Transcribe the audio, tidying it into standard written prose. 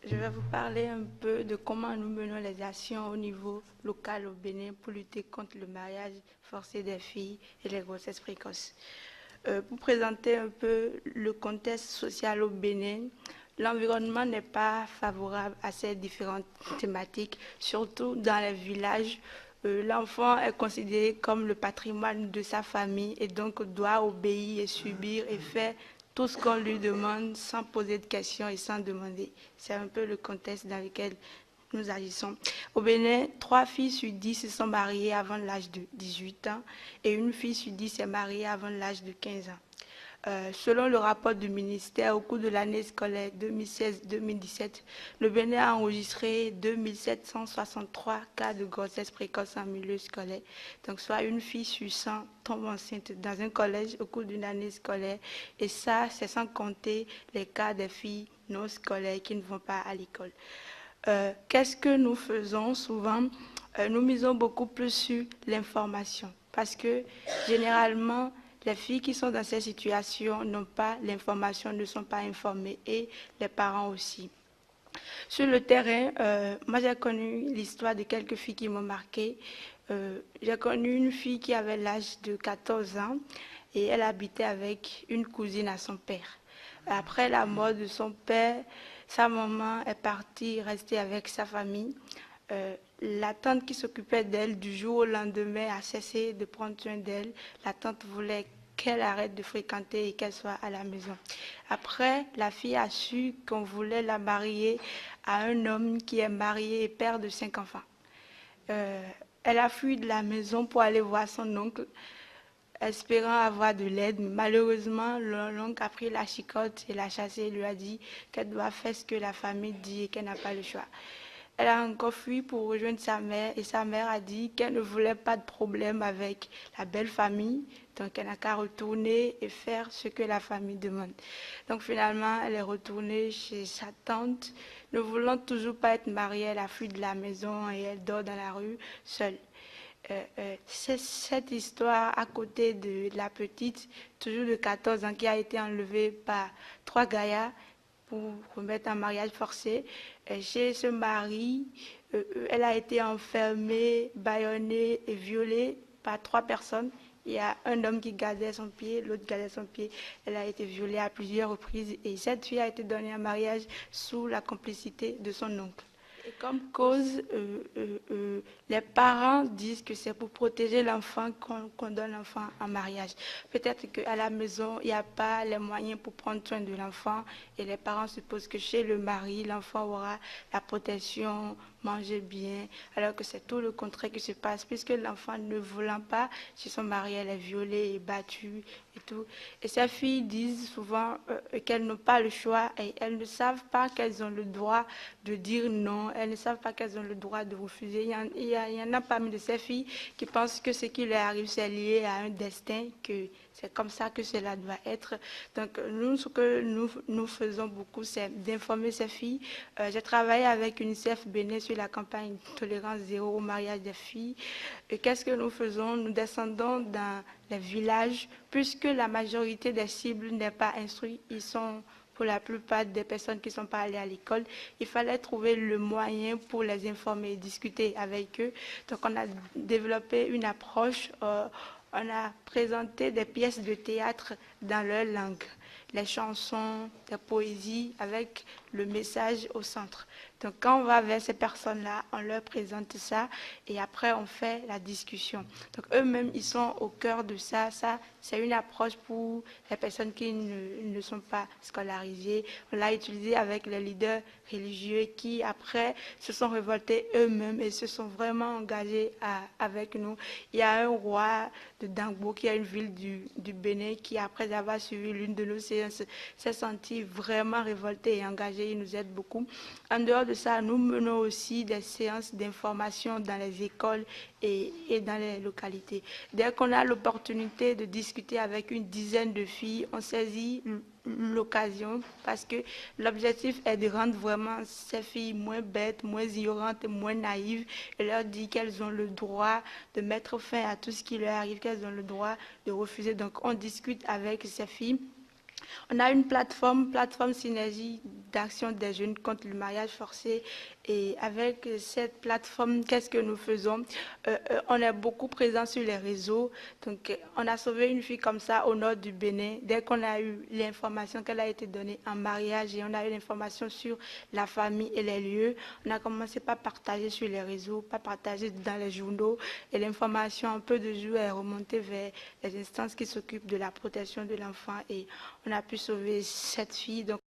Je vais vous parler un peu de comment nous menons les actions au niveau local au Bénin pour lutter contre le mariage forcé des filles et les grossesses précoces. Pour présenter un peu le contexte social au Bénin, l'environnement n'est pas favorable à ces différentes thématiques, surtout dans les villages. L'enfant est considéré comme le patrimoine de sa famille et donc doit obéir et subir et faire tout ce qu'on lui demande sans poser de questions et sans demander. C'est un peu le contexte dans lequel nous agissons. Au Bénin, 3 filles sur 10 se sont mariées avant l'âge de 18 ans et une fille sur 10 s'est mariée avant l'âge de 15 ans. Selon le rapport du ministère, au cours de l'année scolaire 2016-2017, le Bénin a enregistré 2763 cas de grossesse précoce en milieu scolaire. Donc, soit une fille sur 100 tombe enceinte dans un collège au cours d'une année scolaire. Et ça, c'est sans compter les cas des filles non scolaires qui ne vont pas à l'école. Qu'est-ce que nous faisons souvent? Nous misons beaucoup plus sur l'information parce que généralement, les filles qui sont dans ces situations n'ont pas l'information, ne sont pas informées et les parents aussi. Sur le terrain, moi j'ai connu l'histoire de quelques filles qui m'ont marqué. J'ai connu une fille qui avait l'âge de 14 ans et elle habitait avec une cousine à son père. Après la mort de son père, sa maman est partie rester avec sa famille. La tante qui s'occupait d'elle du jour au lendemain a cessé de prendre soin d'elle. La tante voulait qu'elle arrête de fréquenter et qu'elle soit à la maison. Après, la fille a su qu'on voulait la marier à un homme qui est marié et père de 5 enfants. Euh, Elle a fui de la maison pour aller voir son oncle, espérant avoir de l'aide. Malheureusement, l'oncle a pris la chicotte et l'a chassée et lui a dit qu'elle doit faire ce que la famille dit et qu'elle n'a pas le choix. Elle a encore fui pour rejoindre sa mère et sa mère a dit qu'elle ne voulait pas de problème avec la belle famille, donc elle n'a qu'à retourner et faire ce que la famille demande. Donc finalement, elle est retournée chez sa tante, ne voulant toujours pas être mariée, elle a fui de la maison et elle dort dans la rue seule. C'est cette histoire à côté de la petite, toujours de 14 ans, qui a été enlevée par 3 gaillards pour remettre en mariage forcé. Chez ce mari, elle a été enfermée, bâillonnée et violée par 3 personnes. Il y a un homme qui gardait son pied, l'autre gardait son pied. Elle a été violée à plusieurs reprises et cette fille a été donnée en mariage sous la complicité de son oncle. Et comme cause, les parents disent que c'est pour protéger l'enfant qu'on donne l'enfant en mariage. Peut-être qu'à la maison, il n'y a pas les moyens pour prendre soin de l'enfant et les parents supposent que chez le mari, l'enfant aura la protection, manger bien, alors que c'est tout le contraire qui se passe, puisque l'enfant ne voulant pas chez son mari, elle est violée et battue et tout. Et ces filles disent souvent qu'elles n'ont pas le choix et elles ne savent pas qu'elles ont le droit de dire non, elles ne savent pas qu'elles ont le droit de refuser. Il y en a parmi de ces filles qui pensent que ce qui leur arrive, c'est lié à un destin, que c'est comme ça que cela doit être. Donc, nous, ce que nous faisons beaucoup, c'est d'informer ces filles. J'ai travaillé avec UNICEF Bénin sur la campagne Tolérance zéro au mariage des filles. Et qu'est-ce que nous faisons? Nous descendons dans les villages, puisque la majorité des cibles n'est pas instruite. Ils sont pour la plupart des personnes qui ne sont pas allées à l'école, il fallait trouver le moyen pour les informer et discuter avec eux. Donc on a développé une approche, on a présenté des pièces de théâtre dans leur langue, les chansons, les poésies avec le message au centre. Donc quand on va vers ces personnes-là, on leur présente ça et après on fait la discussion. Donc eux-mêmes, ils sont au cœur de ça. Ça, c'est une approche pour les personnes qui ne sont pas scolarisées. On l'a utilisé avec les leaders religieux qui après se sont révoltés eux-mêmes et se sont vraiment engagés avec nous. Il y a un roi de Dangbo, qui est une ville du Bénin, qui après avoir suivi l'une de nos séances s'est senti vraiment révolté et engagé. Il nous aide beaucoup. En dehors de ça, nous menons aussi des séances d'information dans les écoles et dans les localités. Dès qu'on a l'opportunité de discuter avec une dizaine de filles, on saisit l'occasion parce que l'objectif est de rendre vraiment ces filles moins bêtes, moins ignorantes, moins naïves et leur dire qu'elles ont le droit de mettre fin à tout ce qui leur arrive, qu'elles ont le droit de refuser. Donc on discute avec ces filles On a une plateforme Synergie d'action des jeunes contre le mariage forcé. Et avec cette plateforme, qu'est-ce que nous faisons? On est beaucoup présent sur les réseaux. Donc, on a sauvé une fille comme ça au nord du Bénin. Dès qu'on a eu l'information qu'elle a été donnée en mariage et on a eu l'information sur la famille et les lieux, on a commencé par partager sur les réseaux, par partager dans les journaux. Et l'information, un peu de jour, est remontée vers les instances qui s'occupent de la protection de l'enfant. Et on a pu sauver cette fille. Donc,